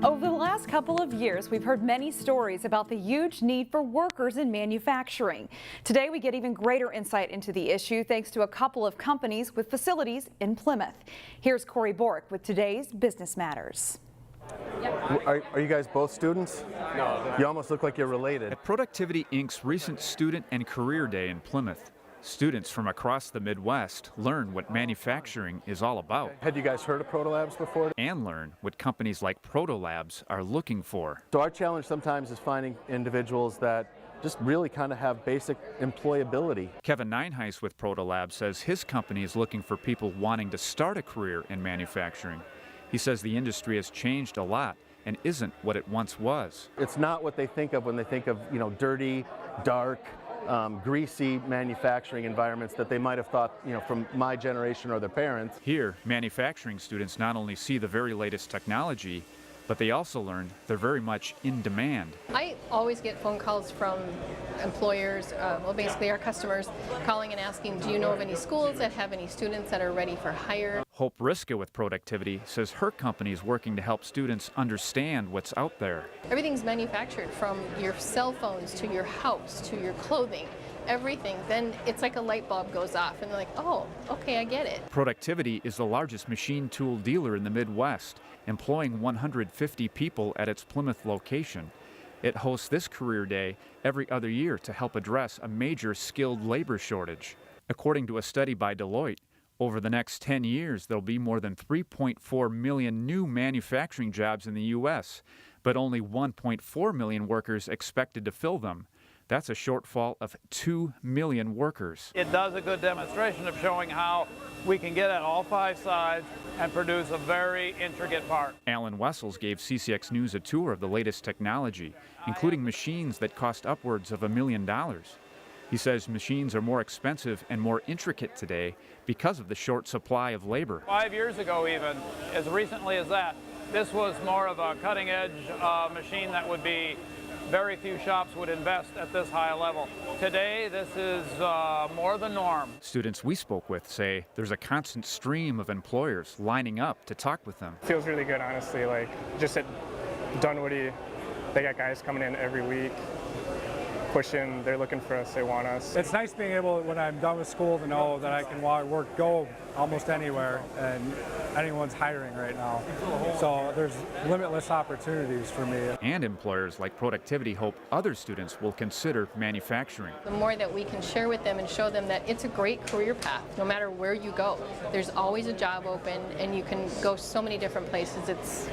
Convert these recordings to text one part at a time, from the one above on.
Over the last couple of years, we've heard many stories about the huge need for workers in manufacturing. Today, we get even greater insight into the issue thanks to a couple of companies with facilities in Plymouth. Here's Corey Bork with today's Business Matters. Are you guys both students? No. You almost look like you're related. At Productivity Inc.'s recent Student and Career Day in Plymouth, students from across the Midwest learn what manufacturing is all about. Had you guys heard of Proto Labs before? And learn what companies like Proto Labs are looking for. So our challenge sometimes is finding individuals that just really kind of have basic employability. Kevin NYENHUIS with Proto Labs says his company is looking for people wanting to start a career in manufacturing. He says the industry has changed a lot and isn't what it once was. It's not what they think of when they think of, dirty, dark, greasy manufacturing environments that they might have thought, from my generation or their parents. Here, manufacturing students not only see the very latest technology, but they also learn they're very much in demand. I always get phone calls from employers, basically our customers, calling and asking, do you know of any schools that have any students that are ready for hire? Hope RISKA with Productivity says her company is working to help students understand what's out there. Everything's manufactured, from your cell phones to your house to your clothing. Everything. Then it's like a light bulb goes off and they're like, oh, okay, I get it. Productivity is the largest machine tool dealer in the Midwest, employing 150 people at its Plymouth location. It hosts this career day every other year to help address a major skilled labor shortage. According to a study by Deloitte, over the next 10 years, there'll be more than 3.4 million new manufacturing jobs in the U.S., but only 1.4 million workers expected to fill them. That's a shortfall of 2 million workers. It does a good demonstration of showing how we can get at all five sides and produce a very intricate part. Alan Wessels gave CCX News a tour of the latest technology, including machines that cost upwards of $1 million. He says machines are more expensive and more intricate today because of the short supply of labor. 5 years ago, even, as recently as that, this was more of a cutting-edge machine that would be very few shops would invest at this high level. Today, this is more the norm. Students we spoke with say there's a constant stream of employers lining up to talk with them. It feels really good, honestly. Like, just at Dunwoody, they got guys coming in every week, pushing, they're looking for us, they want us. It's nice being able, when I'm done with school, to know that I can go almost anywhere, and anyone's hiring right now. So there's limitless opportunities for me. And employers like Productivity hope other students will consider manufacturing. The more that we can share with them and show them that it's a great career path, no matter where you go. There's always a job open, and you can go so many different places. It's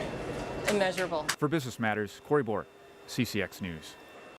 immeasurable. For Business Matters, Corey Bork, CCX News.